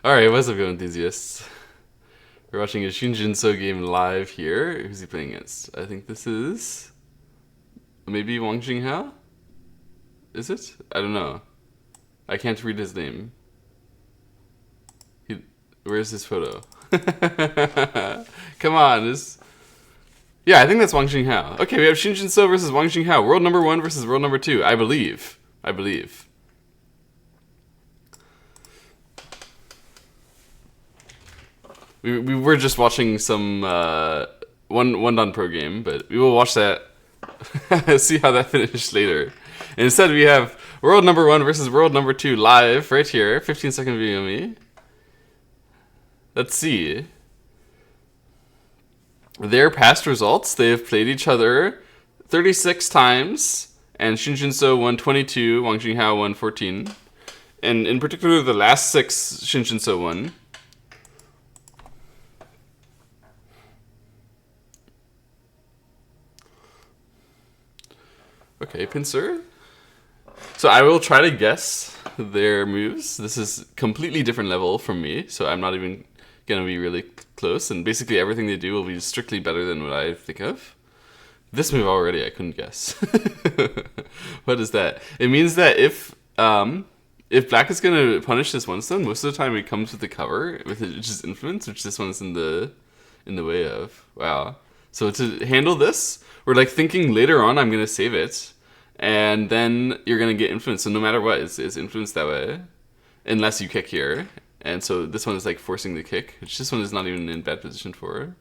Alright, what's up, Go enthusiasts? We're watching a Shin Jinseo game live here. Who's he playing against? I think this is... maybe Wang Jinghao? Is it? I don't know. I can't read his name. Where's his photo? Come on, yeah, I think that's Wang Jinghao. Okay, we have Shin Jinseo versus Wang Jinghao. World number 1 versus world number 2. I believe. We were just watching some one done pro game, but we will watch that. See how that finished later. And instead, we have world number 1 versus world number 2 live right here. 15-second video of me. Let's see. Their past results, they have played each other 36 times, and Shin Jinseo won 22, Wang Jinghao won 14. And in particular, the last 6 Shin Jinseo won. Okay, pincer. So I will try to guess their moves. This is completely different level from me, so I'm not even gonna be really close. And basically everything they do will be strictly better than what I think of. This move already I couldn't guess. What is that? It means that if black is gonna punish this one stone, most of the time it comes with the cover with just influence, which this one's in the way of. Wow. So to handle this, we're like thinking later on I'm gonna save it, and then you're gonna get influence. So no matter what, it's influenced that way, unless you kick here. And so this one is like forcing the kick, which this one is not even in bad position for.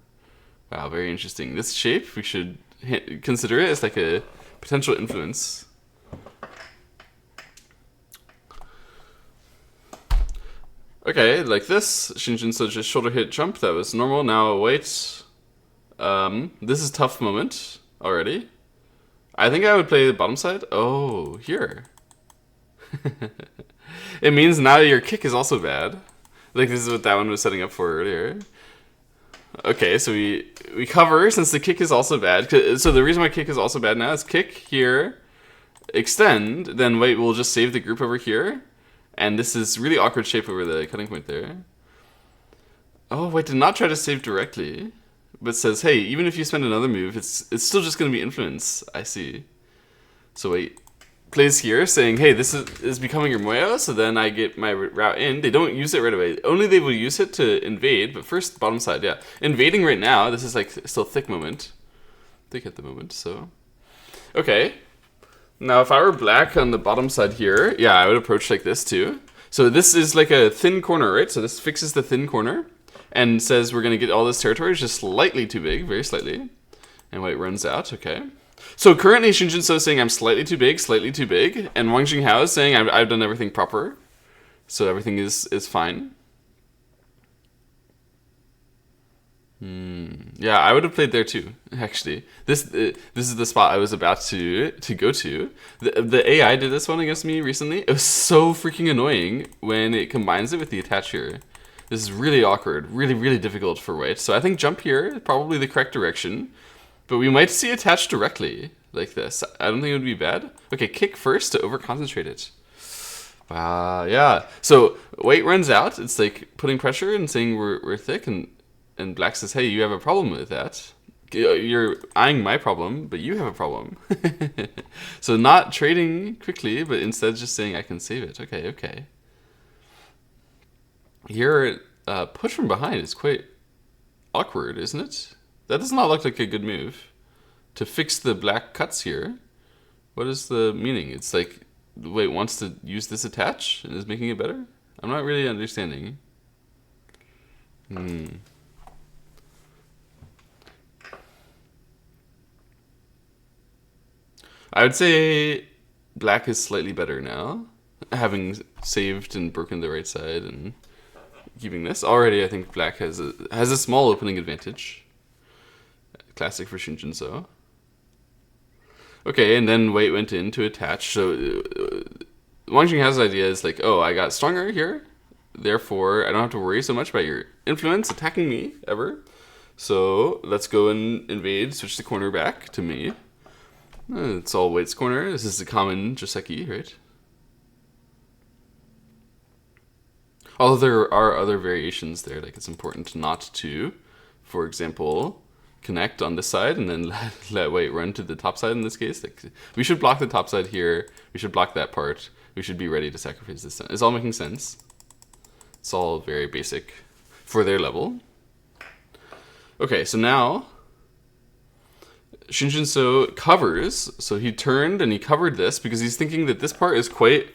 Wow, very interesting. This shape, we should consider it as like a potential influence. Okay, like this, Shin Jinseo just shoulder hit jump, that was normal. Now wait. This is tough moment already. I think I would play the bottom side. Oh, here. It means now your kick is also bad. Like this is what that one was setting up for earlier. Okay, so we cover since the kick is also bad. So the reason why kick is also bad now is kick here, extend, then wait, we'll just save the group over here. And this is really awkward shape over the cutting point there. Oh, wait, did not try to save directly. But says, hey, even if you spend another move, it's still just going to be influence. I see. So wait, plays here saying, hey, this is becoming your Moyo, so then I get my route in. They don't use it right away. Only they will use it to invade, but first bottom side, yeah. Invading right now, this is like still thick moment. Thick at the moment, so. Okay. Now if I were black on the bottom side here, yeah, I would approach like this too. So this is like a thin corner, right? So this fixes the thin corner. And says we're going to get all this territory. It's just slightly too big, very slightly. And white runs out, okay. So currently Shin Jinseo is saying I'm slightly too big. And Wang Jinghao is saying I've done everything proper. So everything is fine. Yeah, I would have played there too, actually. This is the spot I was about to go to. The AI did this one against me recently. It was so freaking annoying when it combines it with the attach here. This is really awkward, really difficult for white. So I think jump here is probably the correct direction. But we might see attach directly like this. I don't think it would be bad. Okay, kick first to over-concentrate it. Wow, yeah. So white runs out. It's like putting pressure and saying we're thick. And black says, hey, you have a problem with that. You're eyeing my problem, but you have a problem. So not trading quickly, but instead just saying I can save it. Okay. Here, push from behind is quite awkward, isn't it? That does not look like a good move. To fix the black cuts here, what is the meaning? It's like, wait, wants to use this attach and is making it better? I'm not really understanding. I would say black is slightly better now, having saved and broken the right side and keeping this. Already I think black has a small opening advantage. Classic for Shin Jinseo. Okay, and then white went in to attach. So Wang Jinghao's idea is like, oh, I got stronger here, therefore I don't have to worry so much about your influence attacking me ever. So let's go and invade, switch the corner back to me. It's all white's corner. This is a common Joseki, right? Although there are other variations there, like it's important not to, for example, connect on this side and then let white run to the top side in this case. Like, we should block the top side here. We should block that part. We should be ready to sacrifice this. It's all making sense. It's all very basic for their level. Okay, so now Shin Jinseo covers. So he turned and he covered this because he's thinking that this part is quite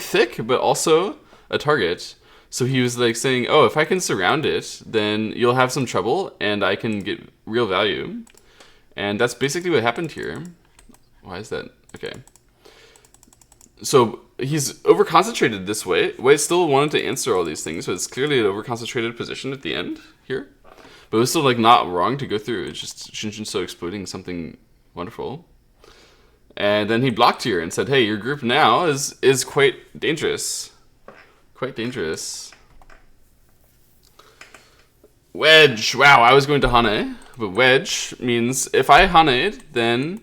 thick, but also a target. So he was like saying, oh, if I can surround it, then you'll have some trouble and I can get real value. And that's basically what happened here. Why is that? Okay. So he's over-concentrated this way. White still wanted to answer all these things, so it's clearly an over-concentrated position at the end here. But it was still like not wrong to go through. It's just Shin Jinseo exploiting something wonderful. And then he blocked here and said, hey, your group now is quite dangerous. Quite dangerous. Wedge. Wow, I was going to Hane. But wedge means if I Hane'd, then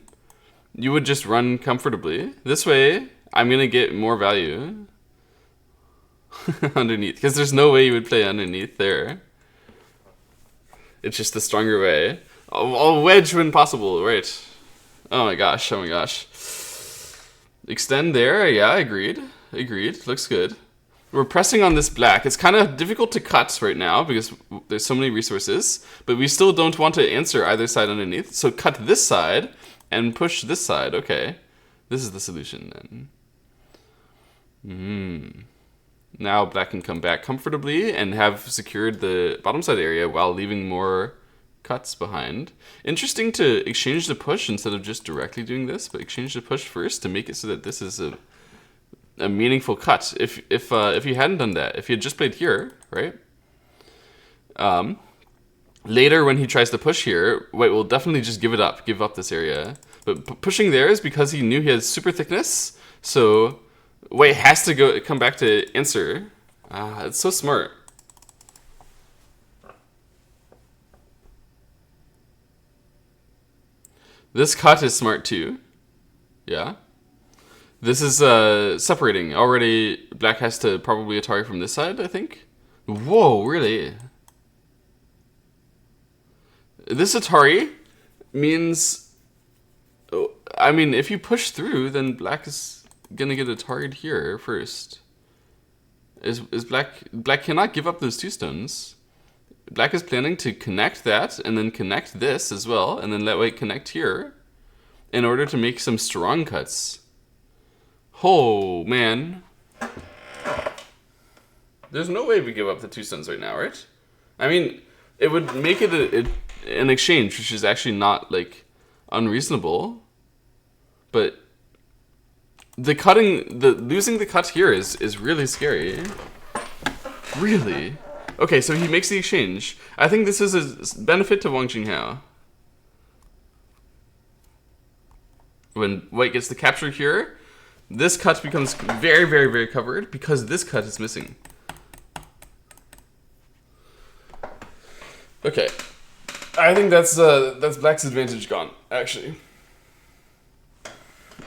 you would just run comfortably. This way, I'm going to get more value. Underneath. Because there's no way you would play underneath there. It's just the stronger way. I'll wedge when possible, right. Oh my gosh, oh my gosh. Extend there, yeah, agreed. Agreed, looks good. We're pressing on this black. It's kind of difficult to cut right now because there's so many resources, but we still don't want to answer either side underneath. So cut this side and push this side. Okay, this is the solution then. Now black can come back comfortably and have secured the bottom side area while leaving more cuts behind. Interesting to exchange the push instead of just directly doing this, but exchange the push first to make it so that this is a meaningful cut. If he hadn't done that, if he had just played here, right? Later when he tries to push here, white will definitely just give up this area. But pushing there is because he knew he has super thickness, so white has to come back to answer. It's so smart. This cut is smart too. Yeah. This is separating. Already black has to probably Atari from this side, I think. Whoa, really? This Atari means... I mean, if you push through, then black is gonna get Atari'd here first. Is black cannot give up those two stones. Black is planning to connect that, and then connect this as well, and then let white connect here, in order to make some strong cuts. Oh, man. There's no way we give up the two stones right now, right? I mean, it would make it an exchange, which is actually not, like, unreasonable. But losing the cut here is really scary. Really? Okay, so he makes the exchange. I think this is a benefit to Wang Jinghao. When white gets the capture here, this cut becomes very, very, very covered because this cut is missing. Okay, I think that's black's advantage gone. Actually,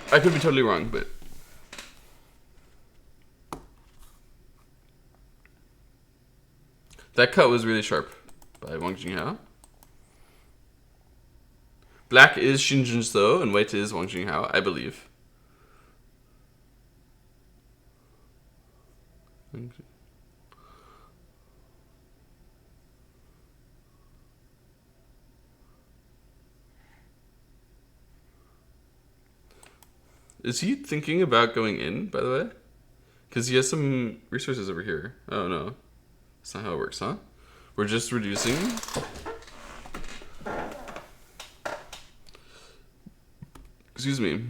I could be totally wrong, but that cut was really sharp by Wang Jinghao. Black is Shin Jinseo and white is Wang Jinghao, I believe. Is he thinking about going in, by the way? Because he has some resources over here. Oh no. That's not how it works, huh? We're just reducing. Excuse me.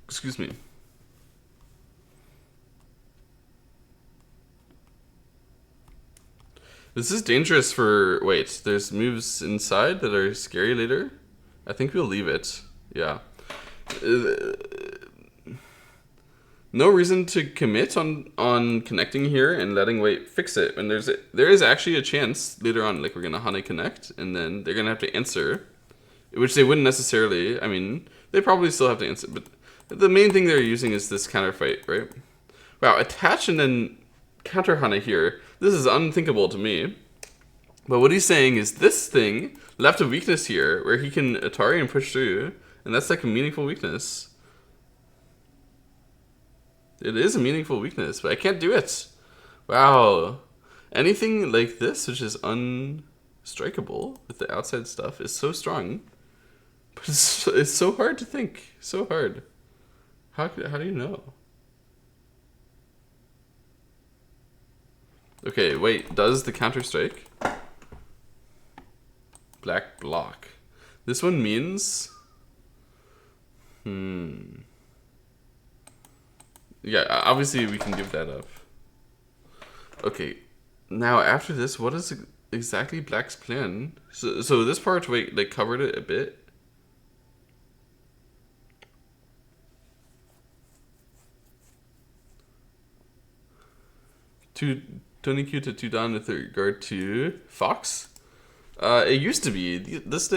Excuse me. This is dangerous for... Wait, there's moves inside that are scary later? I think we'll leave it. Yeah. No reason to commit on connecting here and letting white fix it. And there is actually a chance later on, like we're gonna Hane connect, and then they're gonna have to answer. which they wouldn't necessarily. I mean, they probably still have to answer, but the main thing they're using is this counterfight, right? Wow, attach and then counter Hana here. This is unthinkable to me. But what he's saying is this thing left a weakness here where he can Atari and push through, and that's like a meaningful weakness. It is a meaningful weakness, but I can't do it. Wow. Anything like this, which is unstrikeable with the outside stuff, is so strong. But it's so hard to think. So hard. How do you know? Okay, wait. Does the counter strike? Black block. This one means... Yeah, obviously we can give that up. Okay, now after this, what is exactly Black's plan? So this part, wait, like covered it a bit. Tony Q to 2 down with regard to Fox. It used to be. These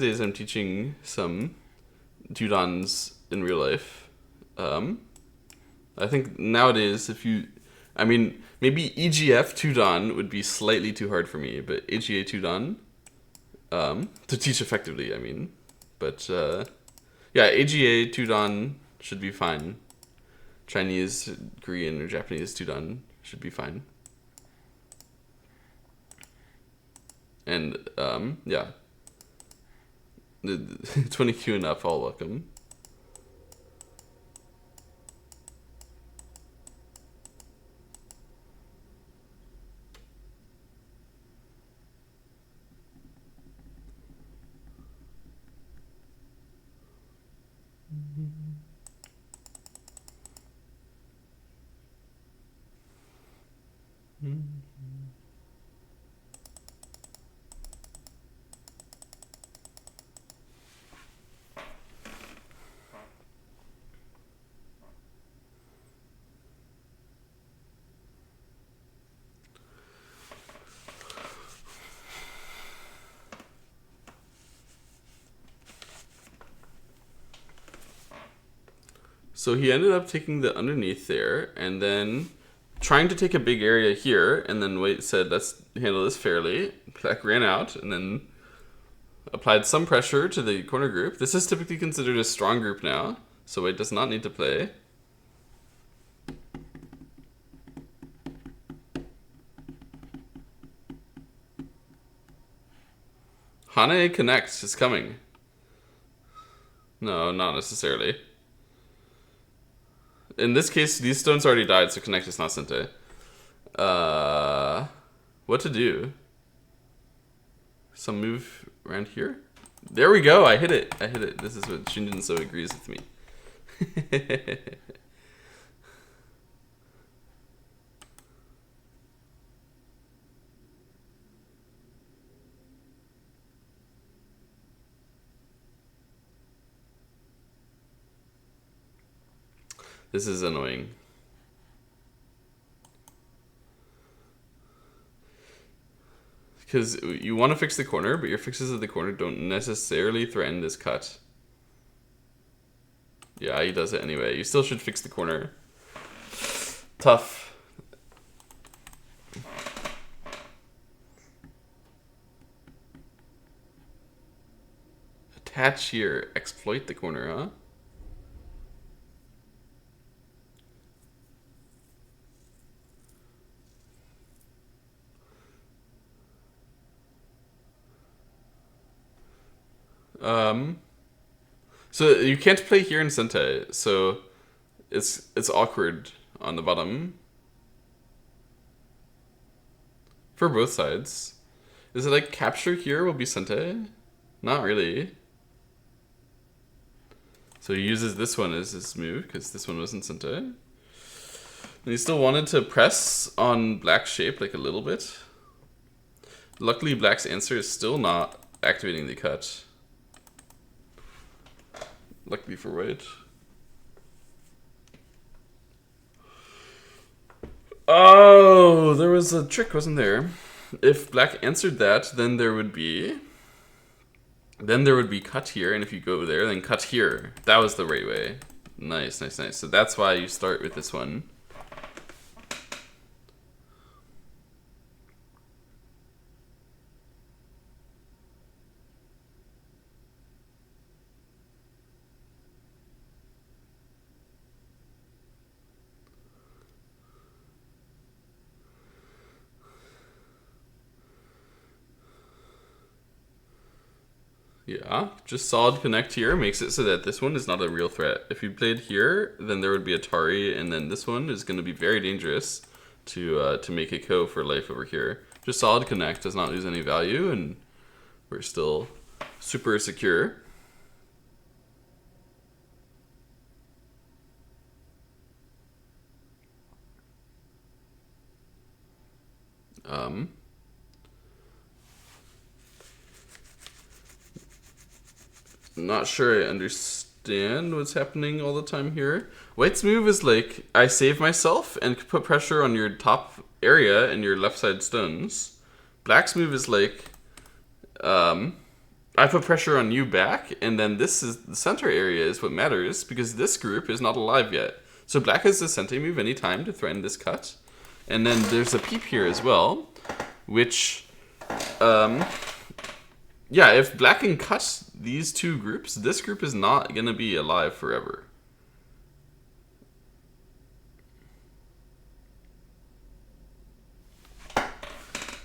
days I'm teaching some 2 dans in real life. I think nowadays, I mean, maybe EGF 2 dan would be slightly too hard for me, but AGA 2 dan, to teach effectively, I mean. But, yeah, AGA 2 dan should be fine. Chinese, Korean, or Japanese 2 dan should be fine. And, yeah. 20Q and up, all welcome. So he ended up taking the underneath there, and then trying to take a big area here, and then White said, let's handle this fairly. Black ran out, and then applied some pressure to the corner group. This is typically considered a strong group now, so White does not need to play. Hane connects is coming. No, not necessarily. In this case, these stones already died, so connect is not sente. What to do? Some move around here? There we go, I hit it. This is what Shin Jinseo agrees with me. This is annoying. Because you want to fix the corner, but your fixes at the corner don't necessarily threaten this cut. Yeah, he does it anyway. You still should fix the corner. Tough. Attach here. Exploit the corner, huh? So you can't play here in Sente, so it's awkward on the bottom. For both sides. Is it like capture here will be Sente? Not really. So he uses this one as his move, because this one wasn't Sente. And he still wanted to press on Black's shape like a little bit. Luckily, Black's answer is still not activating the cut. Luckily for White. Oh, there was a trick, wasn't there? If Black answered that, then there would be Then there would be cut here, and if you go there, then cut here. That was the right way. Nice, nice, nice. So that's why you start with this one. Yeah, just solid connect here makes it so that this one is not a real threat. If you played here, then there would be Atari, and then this one is going to be very dangerous to make it go for life over here. Just solid connect does not lose any value, and we're still super secure. Not sure I understand what's happening all the time here. White's move is like, I save myself and put pressure on your top area and your left side stones. Black's move is like, I put pressure on you back, and then this is the center area is what matters, because this group is not alive yet. So black has the Sente move anytime to threaten this cut. And then there's a peep here as well, which... yeah, if black can cut these two groups, this group is not going to be alive forever.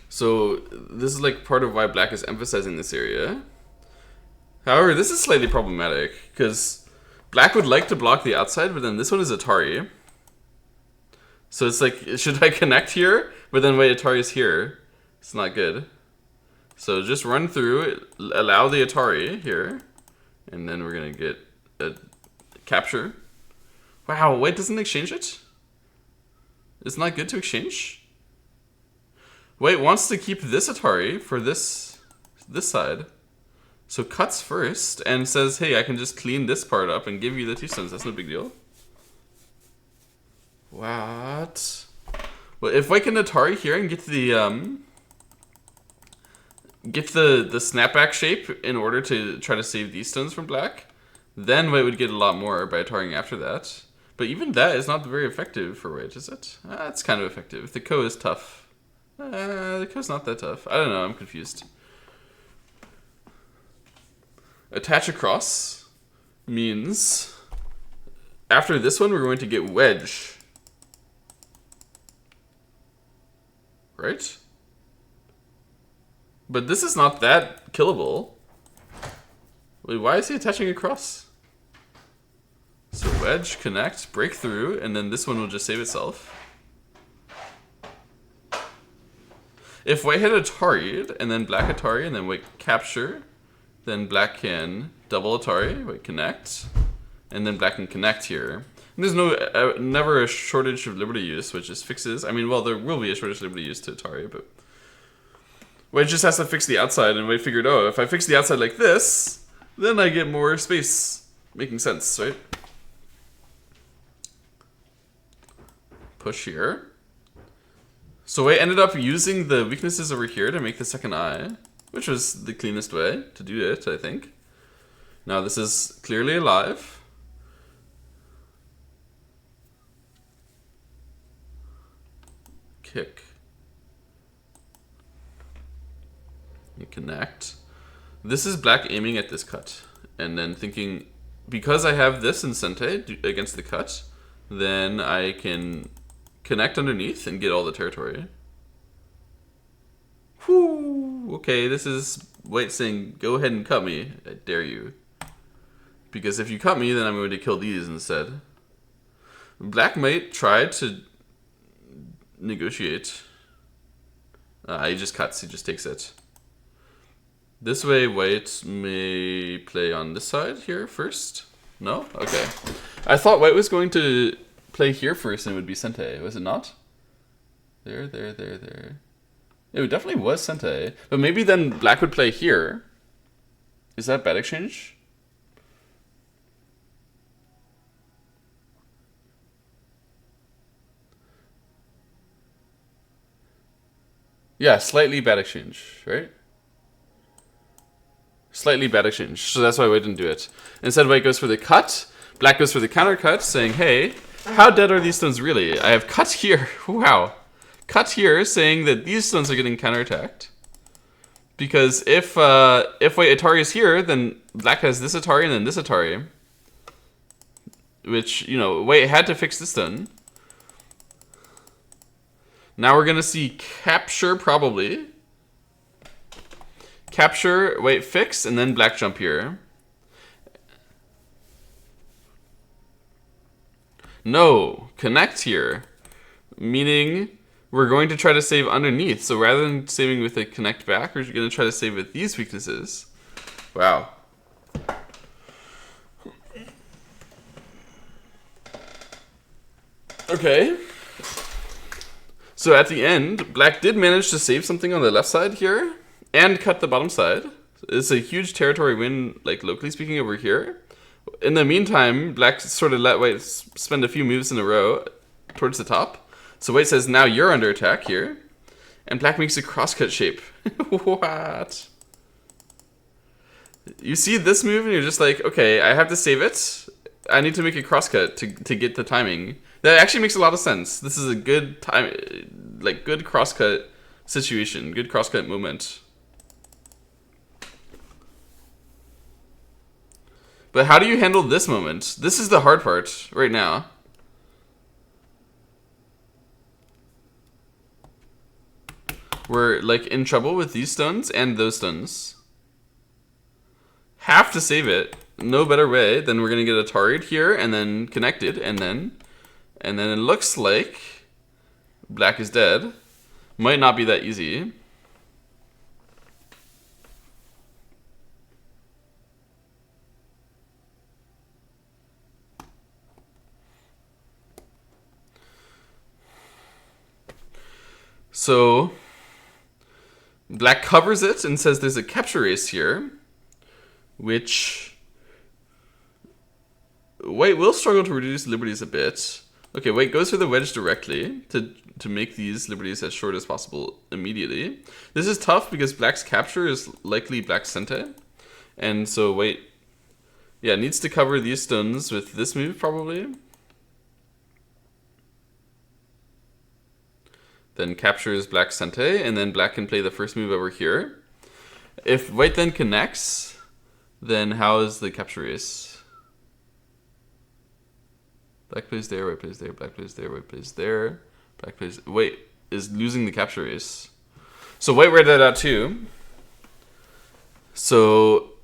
So this is like part of why black is emphasizing this area. However, this is slightly problematic, because black would like to block the outside, but then this one is Atari. So it's like, should I connect here? But then wait, Atari's here. It's not good. So just run through it, allow the Atari here, and then we're gonna get a capture. Wow, wait, doesn't exchange it? It's not good to exchange? Wait, wants to keep this Atari for this side. So cuts first and says, hey, I can just clean this part up and give you the 2 stones. That's no big deal. What? Well, if I can Atari here and get the snapback shape in order to try to save these stones from black, then white would get a lot more by Ataring after that. But even that is not very effective for white, is it? It's kind of effective. The Ko is tough. The Ko's not that tough. I don't know, I'm confused. Attach across means after this one we're going to get wedge. Right? But this is not that killable. Wait, why is he attaching across? So wedge, connect, break through, and then this one will just save itself. If white had Atari, and then black Atari, and then white capture, then black can double Atari, white connect, and then black can connect here. And there's no never a shortage of liberty use, which just fixes. I mean, well, there will be a shortage of liberty use to Atari, but white just has to fix the outside, and white figured, oh, if I fix the outside like this, then I get more space. Making sense, right? Push here. So I ended up using the weaknesses over here to make the second eye, which was the cleanest way to do it, I think. Now this is clearly alive. Kick. And connect. This is black aiming at this cut, and then thinking, because I have this in Sente against the cut, then I can connect underneath and get all the territory. Whew. Okay, this is white saying, go ahead and cut me. I dare you. Because if you cut me, then I'm going to kill these instead. Black might try to negotiate. He just cuts, he just takes it. This way, white may play on this side here first. No? Okay. I thought white was going to play here first and it would be Sente, was it not? There. It definitely was Sente. But maybe then black would play here. Is that bad exchange? Yeah, slightly bad exchange, right? Slightly bad exchange, so that's why white didn't do it. Instead, white goes for the cut. Black goes for the counter cut, saying, hey, how dead are these stones really? I have cut here. Wow. Cut here, saying that these stones are getting counterattacked. Because if white Atari is here, then black has this Atari and then this Atari. Which, you know, white had to fix this stone. Now we're going to see capture, probably. Capture, white fix, and then black jump here. No, connect here. Meaning we're going to try to save underneath. So rather than saving with a connect back, we're going to try to save with these weaknesses. Wow. Okay. So at the end, black did manage to save something on the left side here and cut the bottom side. It's a huge territory win, like locally speaking, over here. In the meantime, black sort of let white spend a few moves in a row towards the top. So white says, now you're under attack here. And black makes a crosscut shape. What? You see this move and you're just like, okay, I have to save it. I need to make a crosscut to get the timing. That actually makes a lot of sense. This is a good time, like good crosscut situation, good crosscut moment. But how do you handle this moment? This is the hard part right now. We're like in trouble with these stones and those stones. Have to save it. No better way than we're gonna get Atari'd here and then connected and then it looks like black is dead. Might not be that easy. So black covers it and says there's a capture race here, which white will struggle to reduce liberties a bit. Okay, white goes for the wedge directly to make these liberties as short as possible immediately. This is tough because black's capture is likely black's sente. And so white, yeah, needs to cover these stones with this move probably. Then captures black's sente, and then black can play the first move over here. If white then connects, then how is the capture race? Black plays there, white plays there, black plays there, white plays there. Black plays... White is losing the capture race. So white read that out too. So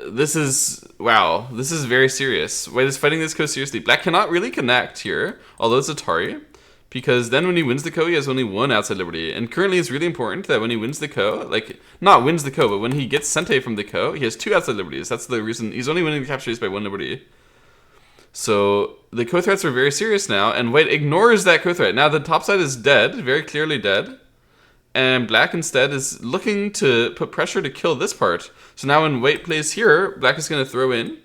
this is... Wow, this is very serious. White is fighting this ko seriously. Black cannot really connect here, although it's Atari. Because then when he wins the ko, he has only one outside liberty. And currently it's really important that when he wins the ko, like, not wins the ko, but when he gets sente from the ko, he has two outside liberties. That's the reason. He's only winning the capture race by one liberty. So the ko threats are very serious now, and white ignores that ko threat. Now the top side is dead, very clearly dead. And black instead is looking to put pressure to kill this part. So now when white plays here, black is going to throw in.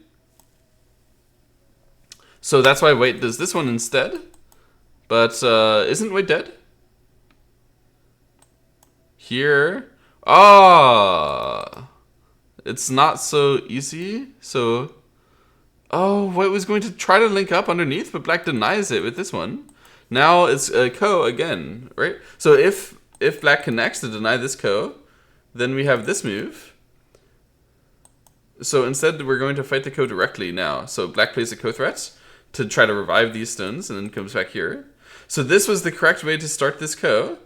So that's why white does this one instead. But isn't white dead? Here. Ah, it's not so easy. So, oh, white was going to try to link up underneath, but black denies it with this one. Now it's a ko again, right? So if black connects to deny this ko, then we have this move. So instead, we're going to fight the ko directly now. So black plays a ko threat to try to revive these stones, and then comes back here. So this was the correct way to start this ko.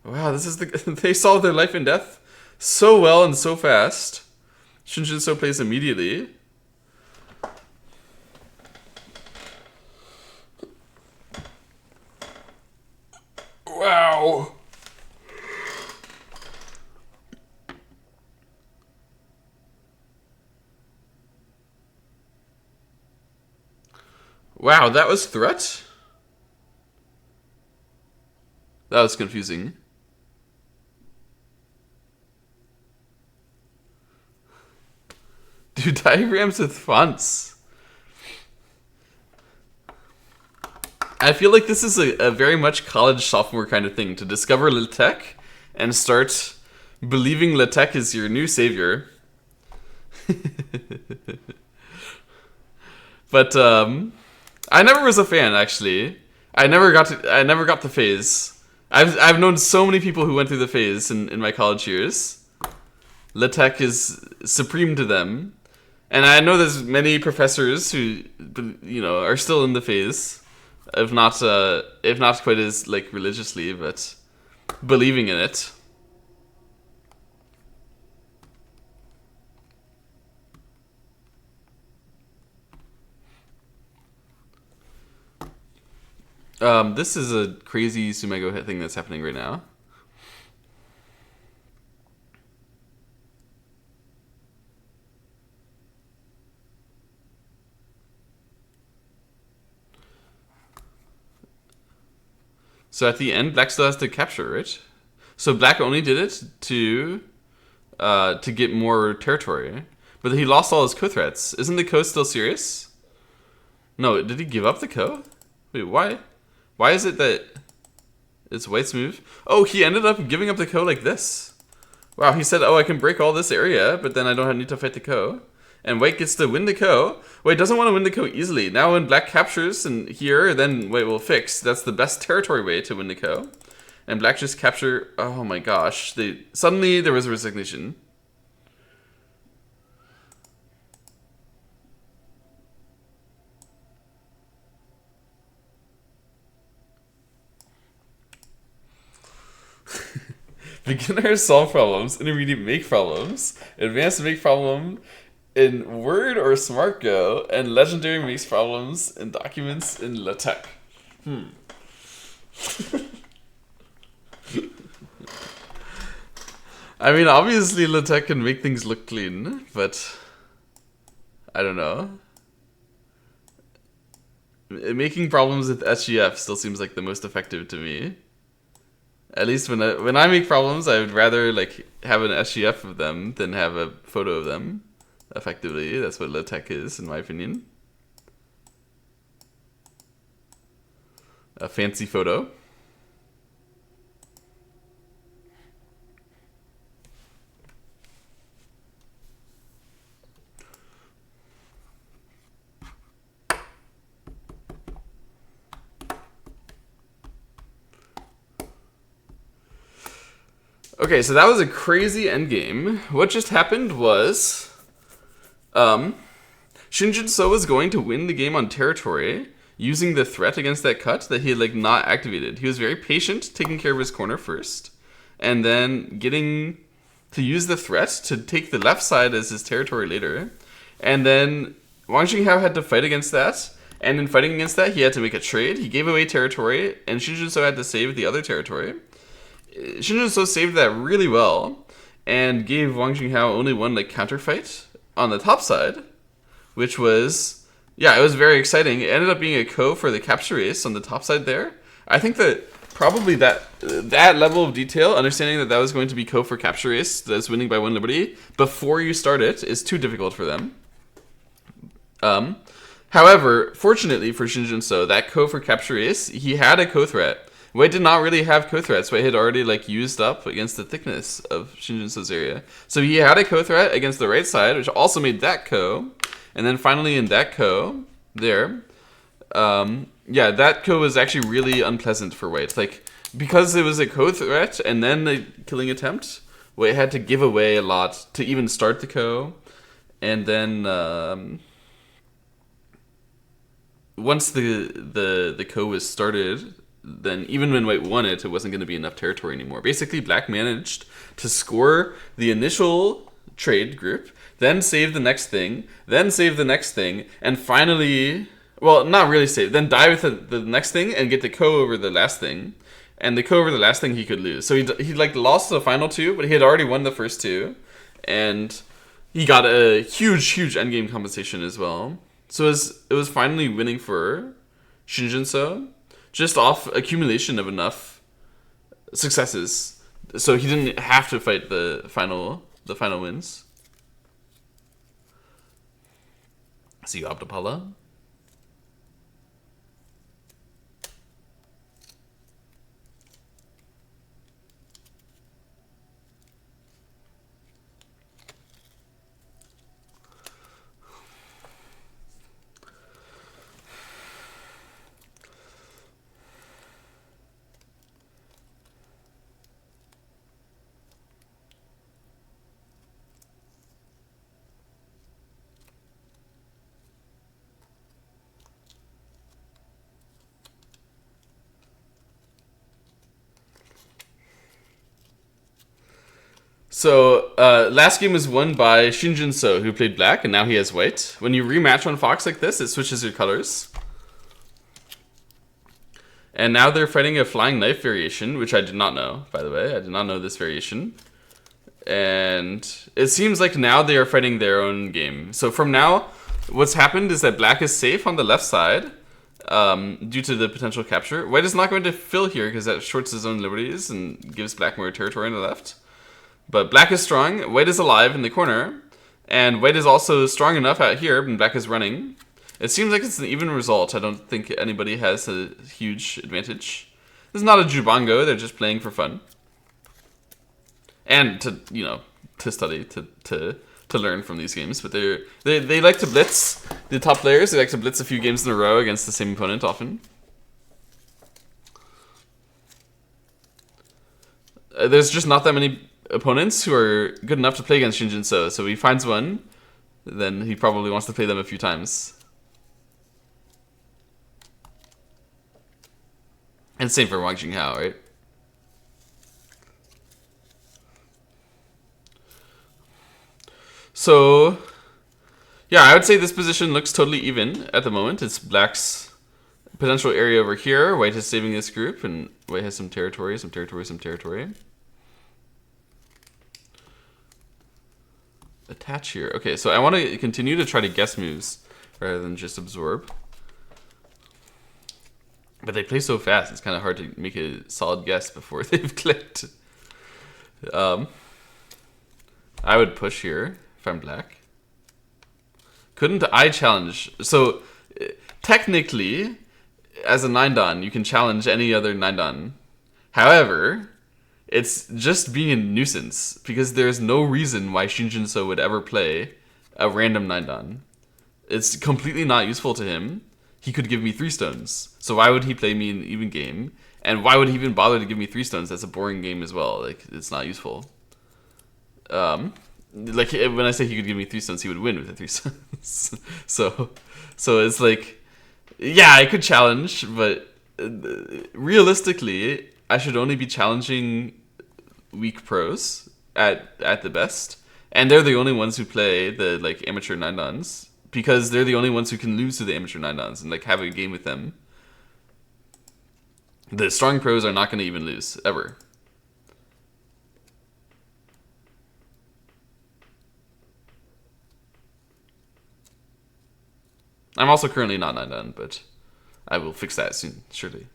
Wow, this is they solved their life and death so well and so fast. Shin Jinseo plays immediately. Wow. Wow, that was threat? That was confusing. Dude, diagrams with fonts. I feel like this is a very much college sophomore kind of thing, to discover LaTeX and start believing LaTeX is your new savior. But I never was a fan actually. I never got the phase. I've known so many people who went through the phase in my college years. LaTeX is supreme to them. And I know there's many professors who, are still in the phase, if not quite as like religiously, but believing in it. This is a crazy Sumego thing that's happening right now. So at the end, Black still has to capture it. So Black only did it to get more territory, but he lost all his co-threats. Isn't the co still serious? No, did he give up the co? Wait, why? Why is it that it's White's move? Oh, he ended up giving up the co like this. Wow, he said, "Oh, I can break all this area, but then I don't need to fight the co." And White gets to win the ko. White doesn't want to win the ko easily. Now when Black captures and here, then White will fix. That's the best territory way to win the ko. And Black just capture. Oh my gosh! Suddenly there was a resignation. Beginner solve problems, intermediate make problems, advanced make problem in Word or Smart Go, and legendary makes problems in documents in LaTeX. I mean, obviously LaTeX can make things look clean, but I don't know. Making problems with SGF still seems like the most effective to me. At least when I make problems, I would rather like have an SGF of them than have a photo of them. Effectively, that's what LaTeX is, in my opinion. A fancy photo. Okay, so that was a crazy endgame. What just happened was, Shin Jinseo was going to win the game on territory using the threat against that cut that he had like not activated. He was very patient, taking care of his corner first, and then getting to use the threat to take the left side as his territory later. And then Wang Xinghao had to fight against that, and in fighting against that, he had to make a trade. He gave away territory, and Shin Jinseo had to save the other territory. Shin Jinseo saved that really well and gave Wang Xinghao only one like counterfight on the top side, which was, yeah, it was very exciting. It ended up being a ko for the capture race on the top side there. I think that probably that level of detail, understanding that was going to be ko for capture race, that's winning by 1 liberty, before you start it is too difficult for them. However, fortunately for Shin Jinseo, that ko for capture race, he had a ko threat. White did not really have co-threats. White had already like used up against the thickness of Shin Jinseo's area. So he had a co-threat against the right side, which also made that ko. And then finally in that ko, there, yeah, that ko was actually really unpleasant for White. Like, because it was a co-threat and then a killing attempt, White had to give away a lot to even start the ko. And then once the ko was started, then even when White won it, it wasn't going to be enough territory anymore. Basically, Black managed to score the initial trade group, then save the next thing, then save the next thing, and finally, well, not really save, then die with the next thing and get the ko over the last thing. And the ko over the last thing he could lose. So he like lost the final two, but he had already won the first two. And he got a huge endgame compensation as well. So it was finally winning for Shin Jinseo, just off accumulation of enough successes, so he didn't have to fight the final wins. See you, Abdapala. So, last game was won by Shin Jinseo, who played black, and now he has white. When you rematch on Fox like this, it switches your colors. And now they're fighting a flying knife variation, which I did not know, by the way. I did not know this variation. And it seems like now they are fighting their own game. So from now, what's happened is that black is safe on the left side due to the potential capture. White is not going to fill here because that shorts his own liberties and gives black more territory on the left. But black is strong, white is alive in the corner, and white is also strong enough out here, and black is running. It seems like it's an even result. I don't think anybody has a huge advantage. This is not a Jubango, they're just playing for fun. And to, you know, to study, to learn from these games. But they like to blitz, the top players, they like to blitz a few games in a row against the same opponent often. There's just not that many opponents who are good enough to play against Shin Jinseo, so he finds one, then he probably wants to play them a few times. And same for Wang Jinghao, right? So, yeah, I would say this position looks totally even at the moment. It's black's potential area over here. White is saving this group, and white has some territory, some territory, some territory. Attach here. Okay, so I want to continue to try to guess moves rather than just absorb. But they play so fast, it's kind of hard to make a solid guess before they've clicked. I would push here if I'm black. Couldn't I challenge? So, technically, as a 9-dan, you can challenge any other 9-dan. However, it's just being a nuisance, because there's no reason why Shin Jinseo would ever play a random 9-dan. It's completely not useful to him. He could give me 3 stones. So why would he play me an even game? And why would he even bother to give me 3 stones? That's a boring game as well. Like, it's not useful. Like, when I say he could give me 3 stones, he would win with the 3 stones. so it's like, yeah, I could challenge, but realistically, I should only be challenging weak pros at the best, and they're the only ones who play the like amateur 9-dans, because they're the only ones who can lose to the amateur 9-dans and like have a game with them. The strong pros are not going to even lose ever. I'm also currently not 9-dan, but I will fix that soon, surely.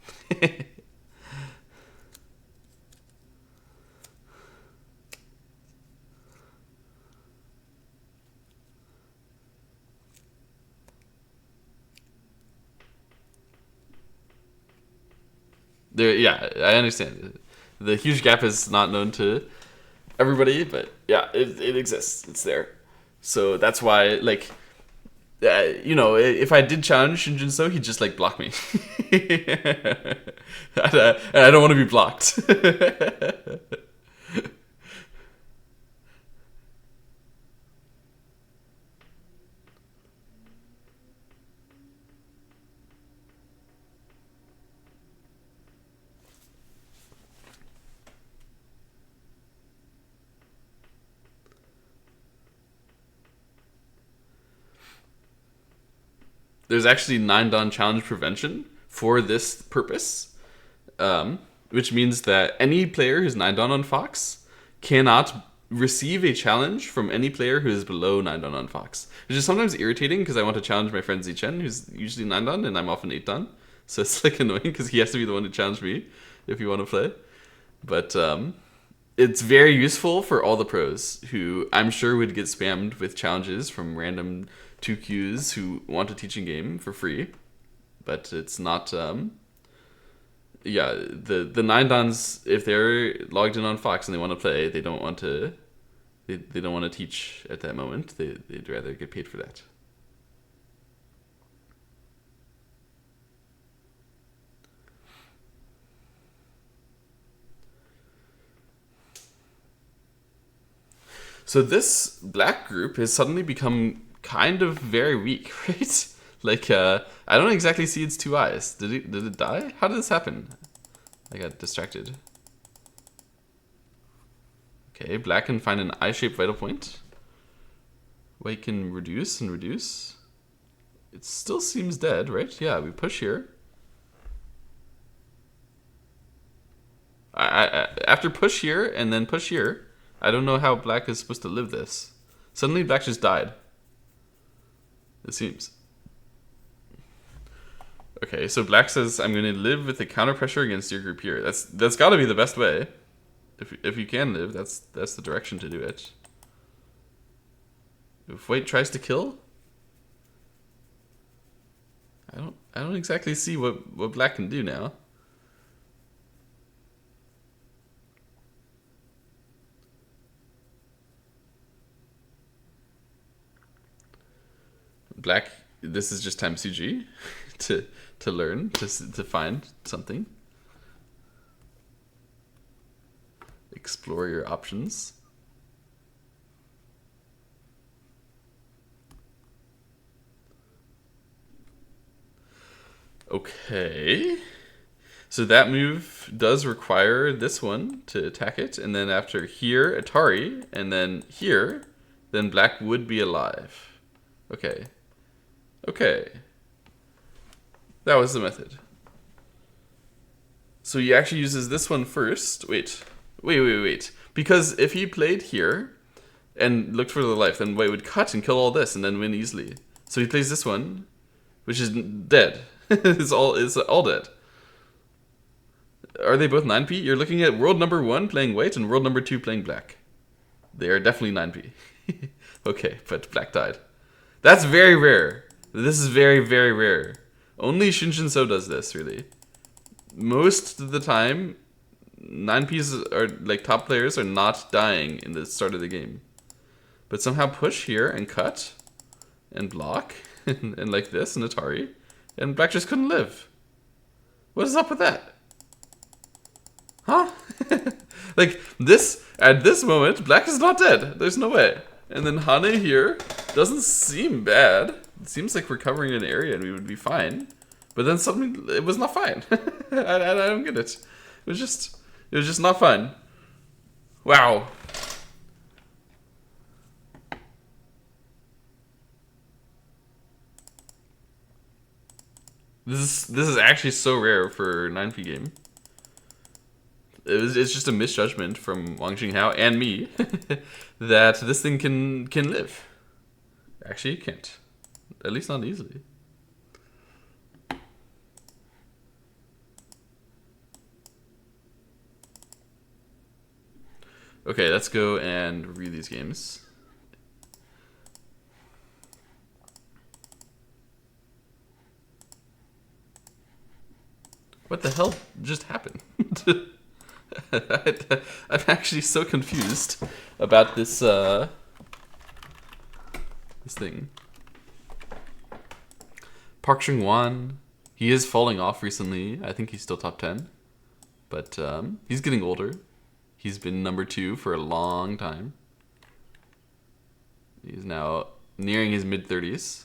Yeah, I understand. The huge gap is not known to everybody, but yeah, it exists. It's there. So that's why, like, you know, if I did challenge Shin Jinseo, he'd just, like, block me. And I don't want to be blocked. There's actually 9-dan challenge prevention for this purpose, which means that any player who's 9-dan on Fox cannot receive a challenge from any player who is below 9-dan on Fox, which is sometimes irritating because I want to challenge my friend Zichen, who's usually 9-dan, and I'm often 8-dan. So it's like annoying because he has to be the one to challenge me if you want to play. But it's very useful for all the pros who I'm sure would get spammed with challenges from random 2Qs who want a teaching game for free. But it's not, yeah, the 9-dans, if they're logged in on Fox and they want to play, they don't want to, they don't want to teach at that moment. They'd rather get paid for that. So this black group has suddenly become kind of very weak, right? Like, I don't exactly see its 2 eyes. Did it die? How did this happen? I got distracted. Okay, black can find an I-shaped vital point. White can reduce and reduce. It still seems dead, right? Yeah, we push here. After push here and then push here, I don't know how black is supposed to live this. Suddenly black just died. It seems. Okay, so black says, I'm going to live with the counter pressure against your group here. That's got to be the best way. If you can live, that's the direction to do it. If white tries to kill, I don't exactly see what black can do now. Black, this is just time CG to learn, to find something. Explore your options. Okay. So that move does require this one to attack it, and then after here, Atari, and then here, then black would be alive. Okay. Okay. That was the method. So he actually uses this one first. Wait. Because if he played here and looked for the life, then white would cut and kill all this and then win easily. So he plays this one, which is dead. it's all dead. Are they both 9p? You're looking at world number 1 playing white and world number 2 playing black. They are definitely 9p. Okay, but black died. That's very rare. This is very, very rare. Only Shin Jinseo does this, really. Most of the time, 9ps are like top players are not dying in the start of the game. But somehow push here and cut and block and like this in Atari, and black just couldn't live. What is up with that? Huh? Like this, at this moment, black is not dead. There's no way. And then Hane here doesn't seem bad. It seems like we're covering an area and we would be fine. But then suddenly it was not fine. I don't get it. It was just not fine. Wow. This is actually so rare for 9p game. It's just a misjudgment from Wang Jinghao and me that this thing can live. Actually, it can't. At least not easily. Okay, let's go and read these games. What the hell just happened? I'm actually so confused about this this thing. Park Chung-wan, he is falling off recently. I think he's still top 10, but he's getting older. He's been number 2 for a long time. He's now nearing his mid-30s,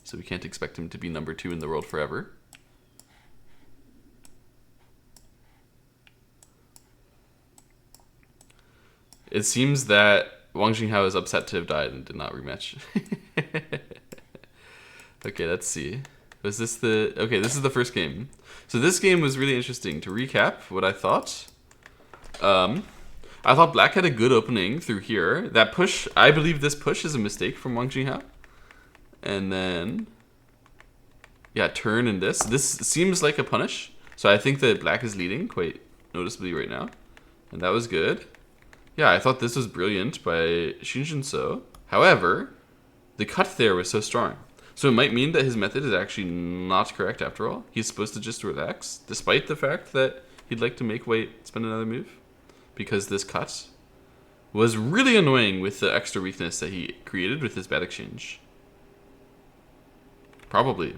so we can't expect him to be number 2 in the world forever. It seems that Wang Jinghao is upset to have died and did not rematch. Okay, let's see. Was this the... Okay, this is the first game. So this game was really interesting. To recap what I thought. I thought black had a good opening through here. That push, I believe this push is a mistake from Wang Jinghao. And then... Yeah, turn and this. This seems like a punish. So I think that black is leading quite noticeably right now. And that was good. Yeah, I thought this was brilliant by Shin Jinseo. However, the cut there was so strong. So it might mean that his method is actually not correct after all. He's supposed to just relax, despite the fact that he'd like to make white spend another move. Because this cut was really annoying with the extra weakness that he created with his bad exchange. Probably.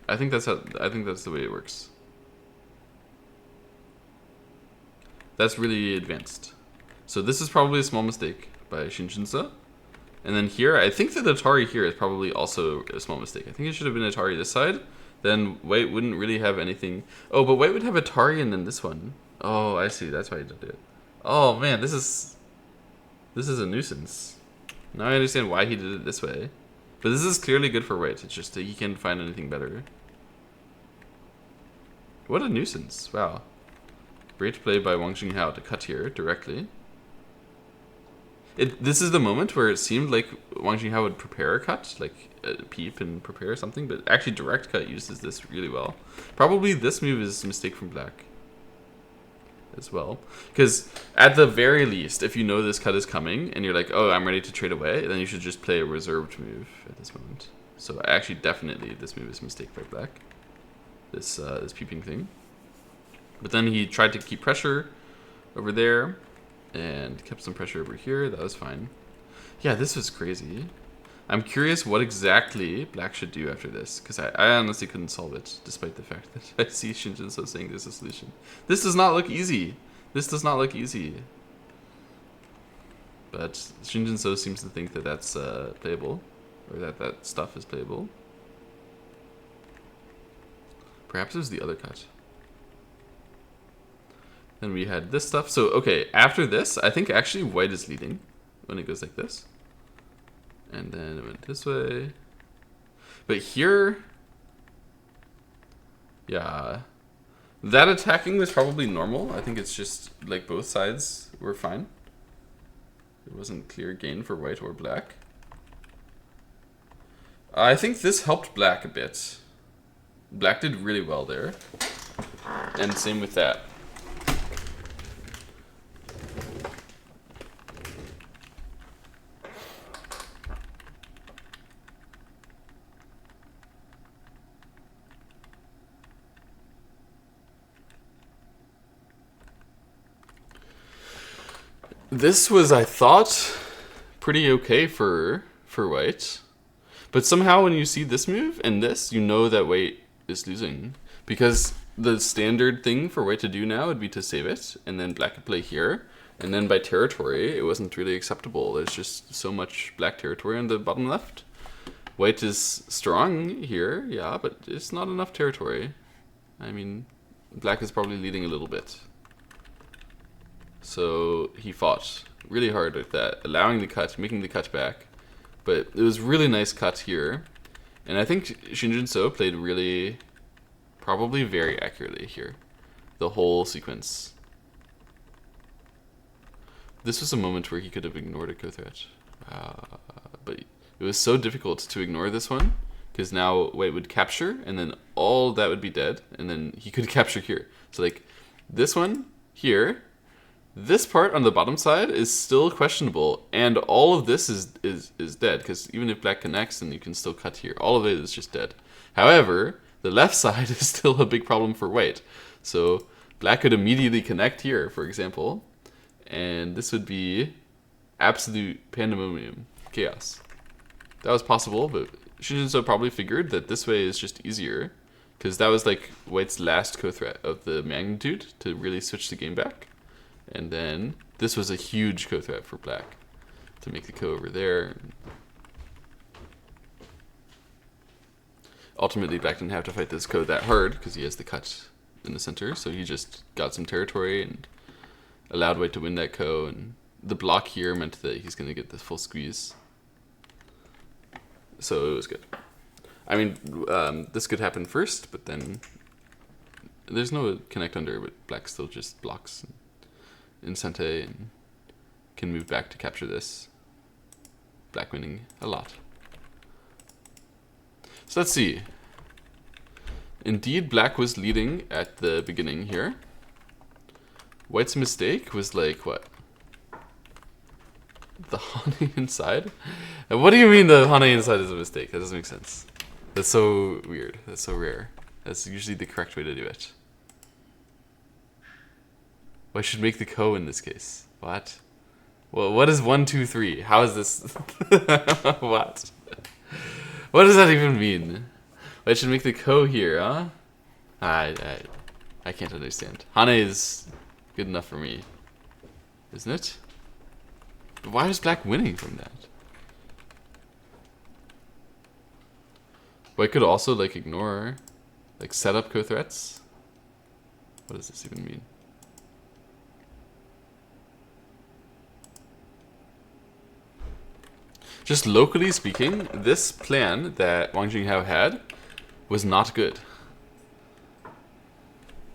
I think that's the way it works. That's really advanced. So this is probably a small mistake by Shin Jinseo. And then here, I think that Atari here is probably also a small mistake. I think it should have been Atari this side. Then white wouldn't really have anything. Oh, but white would have Atari and then this one. Oh, I see. That's why he did it. Oh, man, this is... This is a nuisance. Now I understand why he did it this way. But this is clearly good for white. It's just that he can't find anything better. What a nuisance. Wow. Great play by Wang Jinghao to cut here directly. This is the moment where it seemed like Wang Jinghao would prepare a cut, like a peep and prepare something, but actually direct cut uses this really well. Probably this move is a mistake from black as well. Because at the very least, if you know this cut is coming and you're like, oh, I'm ready to trade away, then you should just play a reserved move at this moment. So actually, definitely, this move is a mistake by black. This peeping thing. But then he tried to keep pressure over there and kept some pressure over here. That was fine. Yeah, this was crazy. I'm curious what exactly black should do after this, because I honestly couldn't solve it, despite the fact that I see Shin Jinseo saying there's a solution. This does not look easy. This does not look easy. But Shin Jinseo seems to think that that's playable, or that stuff is playable. Perhaps it was the other cut. Then we had this stuff. So, okay, after this, I think actually white is leading when it goes like this. And then it went this way. But here, yeah, that attacking was probably normal. I think it's just like both sides were fine. There wasn't clear gain for white or black. I think this helped black a bit. Black did really well there. And same with that. This was, I thought, pretty okay for white. But somehow when you see this move and this, you know that white is losing. Because the standard thing for white to do now would be to save it, and then black could play here. And then by territory, it wasn't really acceptable. There's just so much black territory on the bottom left. White is strong here, yeah, but it's not enough territory. I mean, black is probably leading a little bit. So he fought really hard at that, allowing the cut, making the cut back. But it was really nice cut here. And I think Shin Jinseo played really, probably very accurately here. The whole sequence. This was a moment where he could have ignored a co-threat. But it was so difficult to ignore this one, because now white would capture, and then all that would be dead, and then he could capture here. So like, this one, here, this part on the bottom side is still questionable, and all of this is dead, because even if black connects, then you can still cut here. All of it is just dead. However, the left side is still a big problem for white. So black could immediately connect here, for example, and this would be absolute pandemonium, chaos. That was possible, but Shin Jinseo probably figured that this way is just easier, because that was like white's last co-threat of the magnitude to really switch the game back. And then this was a huge co-threat for black to make the co over there. Ultimately, black didn't have to fight this co that hard because he has the cut in the center. So he just got some territory and allowed white to win that co. And the block here meant that he's going to get the full squeeze. So it was good. I mean, this could happen first, but then there's no connect under, but black still just blocks in Sente and can move back to capture this. Black winning a lot. So let's see. Indeed, black was leading at the beginning here. White's mistake was like, what? The Hane inside? And what do you mean the Hane inside is a mistake? That doesn't make sense. That's so weird. That's so rare. That's usually the correct way to do it. Well, I should make the ko in this case. What? Well, what is 1, 2, 3? How is this? What? What does that even mean? I should make the ko here, huh? I can't understand. Hane is good enough for me, isn't it? But why is black winning from that? White could also like ignore, like set up co-threats. What does this even mean? Just locally speaking, this plan that Wang Jinghao had was not good.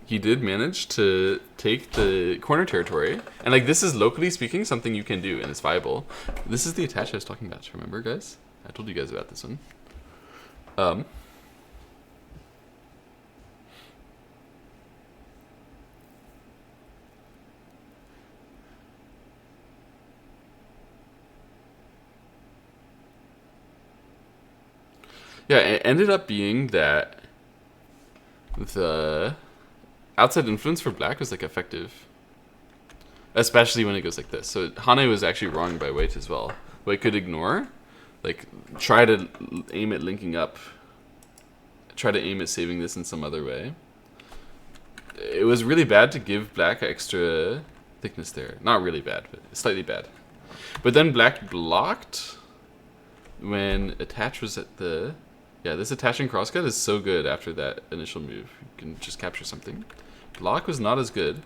He did manage to take the corner territory, and like this is locally speaking something you can do and it's viable. This is the attach I was talking about. Remember, guys? I told you guys about this one. Yeah, it ended up being that the outside influence for black was like effective, especially when it goes like this. So Hane was actually wrong by White as well. White could ignore, like try to aim at linking up, try to aim at saving this in some other way. It was really bad to give black extra thickness there. Not really bad, but slightly bad. But then black blocked when attach was at the... Yeah, this attaching crosscut is so good after that initial move. You can just capture something. Block was not as good.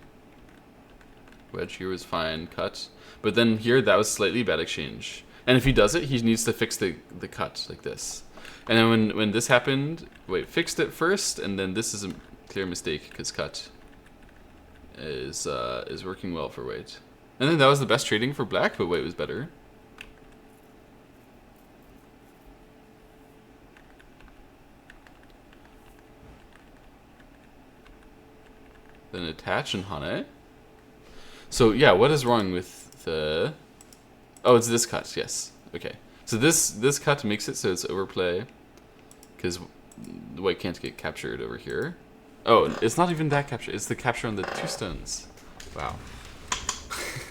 Wedge here was fine, cut. But then here, that was slightly bad exchange. And if he does it, he needs to fix the cut like this. And then when this happened, White fixed it first, and then this is a clear mistake because cut is working well for White. And then that was the best trading for black, but White was better. Then attach and Hane. So yeah, what is wrong with the... Oh, it's this cut, yes. Okay. So this cut makes it so it's overplay, because White can't get captured over here. Oh, it's not even that capture, it's the capture on the two stones. Wow.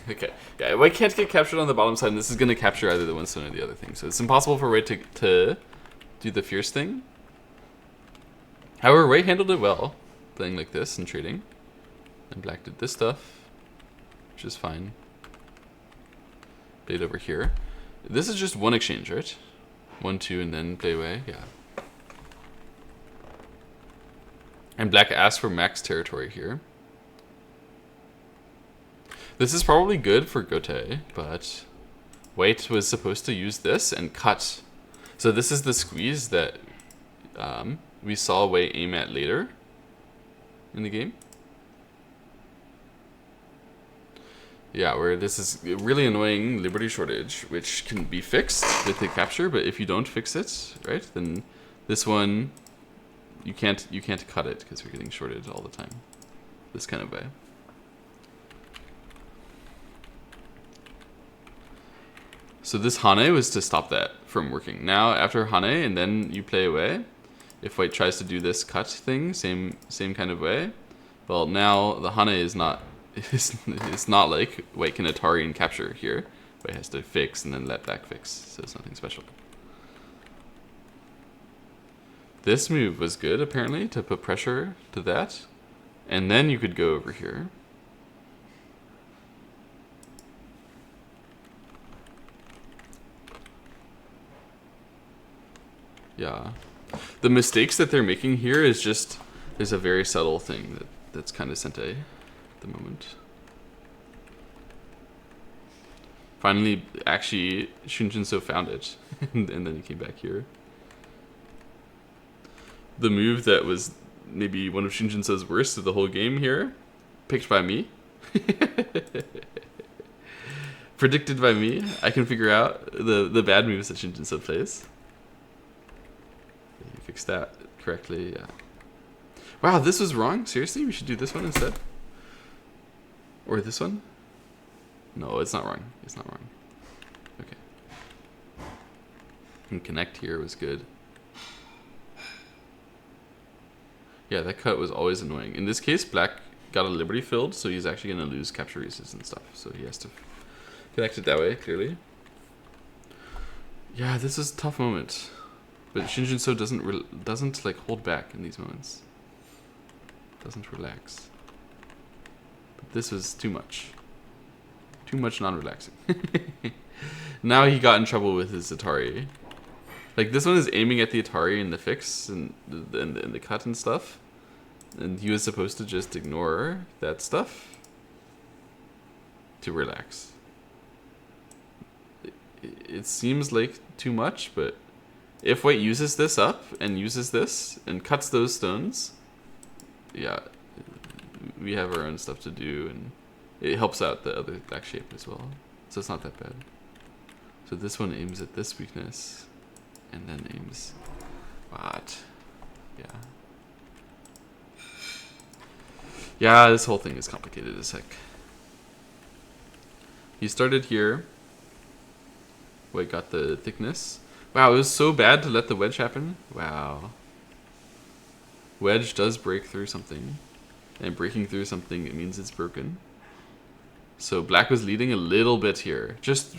Okay. Yeah, White can't get captured on the bottom side, and this is going to capture either the one stone or the other thing. So it's impossible for White to do the fierce thing. However, White handled it well, playing like this and trading. And black did this stuff, which is fine. Played over here. This is just one exchange, right? 1, 2, and then play away. Yeah. And black asked for max territory here. This is probably good for Gote, but White was supposed to use this and cut. So this is the squeeze that we saw White aim at later in the game. Yeah, where this is really annoying liberty shortage, which can be fixed with the capture, but if you don't fix it, right, then this one you can't cut it because you're getting shorted all the time. This kind of way. So this Hane was to stop that from working. Now after Hane and then you play away, if White tries to do this cut thing, same kind of way, well now the Hane is not it's not like White can Atari and capture here. White has to fix and then let black fix, so it's nothing special. This move was good, apparently, to put pressure to that. And then you could go over here. Yeah. The mistakes that they're making here is a very subtle thing that's kind of sente. The moment. Finally, actually, Shin Jinseo found it, and then he came back here. The move that was maybe one of Shin Jinseo's worst of the whole game here, picked by me, predicted by me. I can figure out the bad moves that Shin Jinseo plays. You fixed that correctly, yeah. Wow, this was wrong? Seriously? We should do this one instead? Or this one? No, it's not wrong. It's not wrong. Okay. And connect here was good. Yeah, that cut was always annoying. In this case, black got a liberty filled, so he's actually going to lose capture resist and stuff. So he has to connect it that way, clearly. Yeah, this is a tough moment. But Shin Jinseo doesn't like hold back in these moments. Doesn't relax. This was too much. Too much non-relaxing. Now he got in trouble with his Atari. Like, this one is aiming at the Atari and the fix and the cut and stuff. And he was supposed to just ignore that stuff to relax. it seems like too much, but if white uses this up and uses this and cuts those stones, yeah, we have our own stuff to do, and it helps out the other black shape as well. So it's not that bad. So this one aims at this weakness, and then aims... What? Yeah. Yeah, this whole thing is complicated as heck. He started here. White got the thickness. Wow, it was so bad to let the wedge happen. Wow. Wedge does break through something. And breaking through something, it means it's broken. So black was leading a little bit here. Just,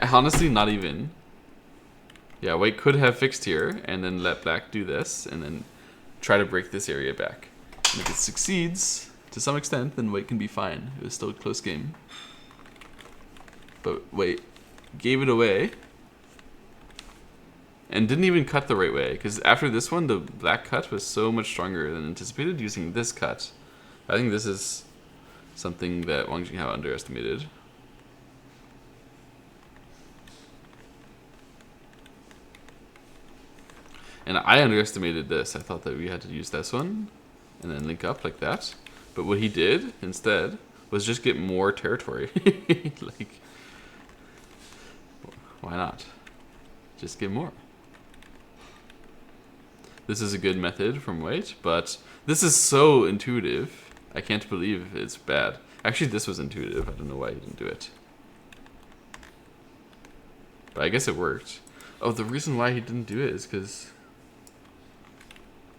honestly, not even. Yeah, white could have fixed here, and then let black do this, and then try to break this area back. And if it succeeds, to some extent, then white can be fine. It was still a close game. But white gave it away. And didn't even cut the right way, because after this one, the black cut was so much stronger than anticipated using this cut. I think this is something that Wang Jinghao underestimated. And I underestimated this. I thought that we had to use this one and then link up like that. But what he did instead was just get more territory. Like, why not? Just get more. This is a good method from white, but this is so intuitive. I can't believe it's bad. Actually, this was intuitive. I don't know why he didn't do it. But I guess it worked. Oh, the reason why he didn't do it is because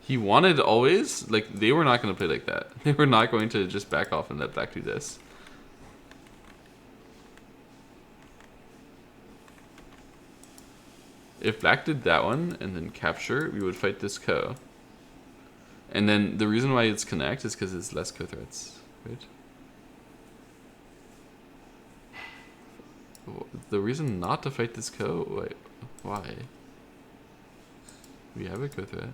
he wanted always, like, they were not going to play like that. They were not going to just back off and let black do this. If black did that one and then capture, we would fight this ko. And then the reason why it's connect is because it's less ko threats, right? The reason not to fight this ko, wait, why? We have a ko threat.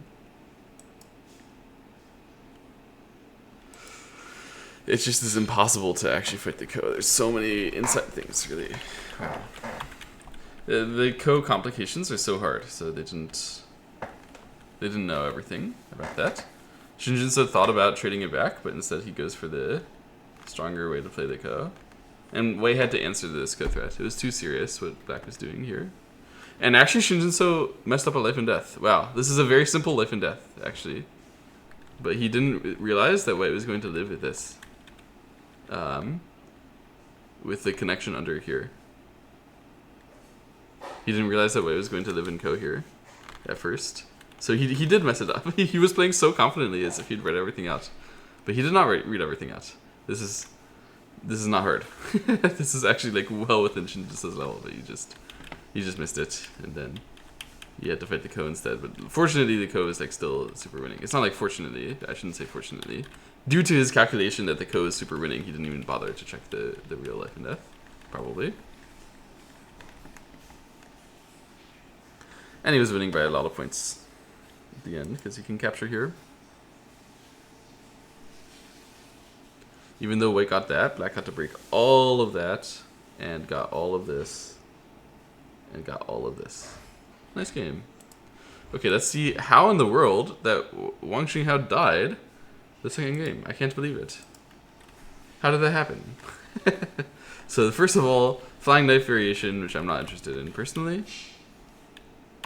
It's just as impossible to actually fight the ko. There's so many inside things, really. Wow. The ko complications are so hard, so they didn't know everything about that. Shin Jinseo thought about trading it back, but instead he goes for the stronger way to play the ko. And Wei had to answer this ko threat. It was too serious what black was doing here. And actually Shin Jinseo messed up a life and death. Wow, this is a very simple life and death, actually. But he didn't realize that Wei was going to live with this. With the connection under here. He didn't realize that Wei was going to live in ko here at first. So he did mess it up. He was playing so confidently as if he'd read everything out. But he did not read everything out. This is not hard. This is actually like well within Shin Jinseo's level, but you just missed it, and then you had to fight the ko instead. But fortunately the ko is like still super winning. It's not like fortunately, I shouldn't say fortunately. Due to his calculation that the ko is super winning, he didn't even bother to check the real life and death, probably. And he was winning by a lot of points at the end, because he can capture here. Even though white got that, black had to break all of that, and got all of this, and got all of this. Nice game. Okay, let's see how in the world that Wang Jinghao died the second game. I can't believe it. How did that happen? So first of all, flying knife variation, which I'm not interested in personally.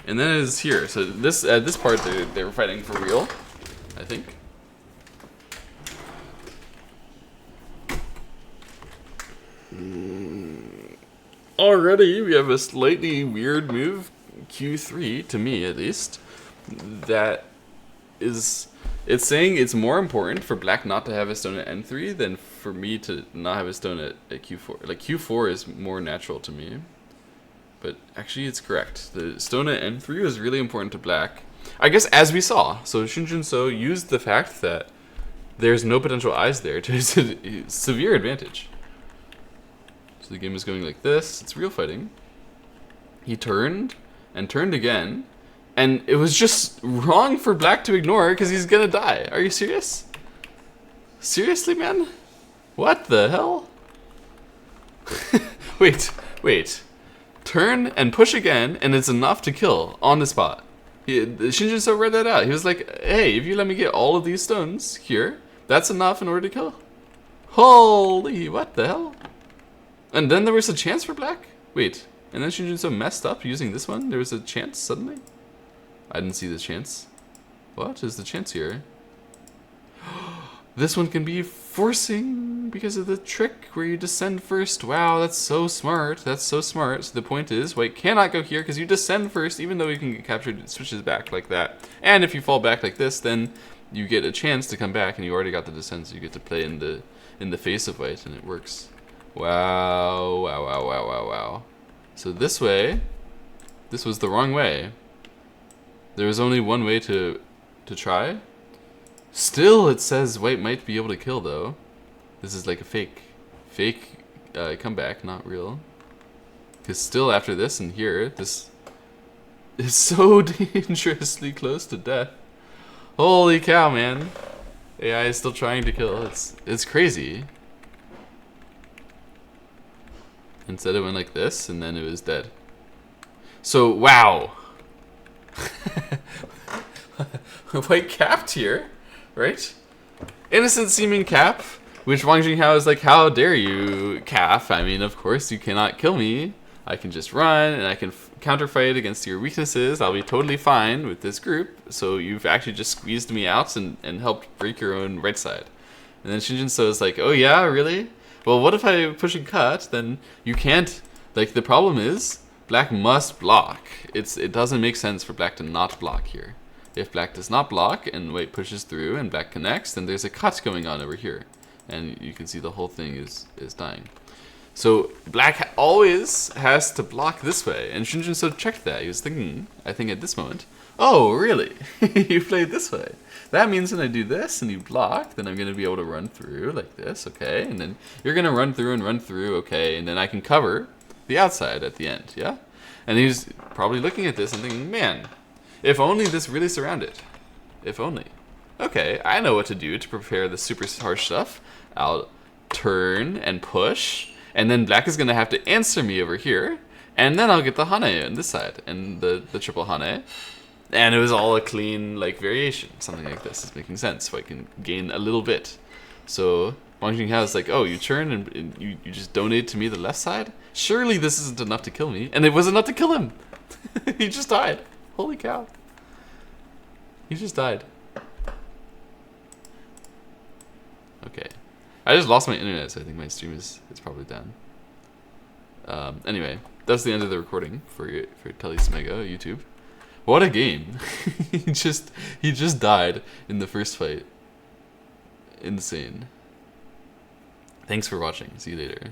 And then it's here. So this this part they were fighting for real, I think. Already we have a slightly weird move, Q3 to me at least. That is, it's saying it's more important for black not to have a stone at N3 than for me to not have a stone at Q4. Like Q4 is more natural to me. But actually it's correct. The stone at N3 was really important to black. I guess as we saw. So Shin Jinseo used the fact that there's no potential eyes there to his severe advantage. So the game is going like this. It's real fighting. He turned and turned again. And it was just wrong for black to ignore because he's gonna die. Are you serious? Seriously, man? What the hell? Wait. turn and push again, and it's enough to kill on the spot. Shin Jinseo read that out. He was like, hey, if you let me get all of these stones here, that's enough in order to kill. Holy, what the hell? And then there was a chance for black? Wait, and then Shin Jinseo messed up using this one? There was a chance suddenly? I didn't see the chance. What is the chance here? This one can be forcing because of the trick where you descend first. Wow, that's so smart. That's so smart. So the point is, white cannot go here because you descend first, even though you can get captured, it switches back like that. And if you fall back like this, then you get a chance to come back, and you already got the descent, so you get to play in the face of white, and it works. Wow, wow, wow, wow, wow, wow. So this way, this was the wrong way. There was only one way to try. Still, it says white might be able to kill, though. This is like a fake comeback, not real. Because still after this and here, this is so dangerously close to death. Holy cow, man. AI is still trying to kill. It's crazy. Instead it went like this, and then it was dead. So, wow. White capped here. Right? Innocent seeming cap, which Wang Jinghao is like, how dare you cap? I mean, of course you cannot kill me. I can just run and I can counterfight against your weaknesses. I'll be totally fine with this group. So you've actually just squeezed me out and helped break your own right side. And then Shin Jinseo is like, oh yeah, really? Well, what if I push and cut? Then you can't. Like, the problem is black must block. It doesn't make sense for black to not block here. If black does not block and white pushes through and black connects, then there's a cut going on over here. And you can see the whole thing is dying. So black always has to block this way. And Shin Jinseo checked that. He was thinking, I think at this moment, oh, really? You played this way. That means when I do this and you block, then I'm going to be able to run through like this, okay? And then you're going to run through, okay? And then I can cover the outside at the end, yeah? And he was probably looking at this and thinking, man, if only this really surrounded. If only. Okay, I know what to do to prepare the super harsh stuff. I'll turn and push, and then black is going to have to answer me over here, and then I'll get the Hane on this side, and the triple Hane. And it was all a clean, like, variation. Something like this is making sense, so I can gain a little bit. So Wang Jinghao is like, oh, you turn and you just donate to me the left side? Surely this isn't enough to kill me. And it was enough to kill him. He just died. Holy cow. He just died. Okay. I just lost my internet, so I think my stream is probably down. Anyway, that's the end of the recording for Telesmega YouTube. What a game. he just died in the first fight. Insane. Thanks for watching. See you later.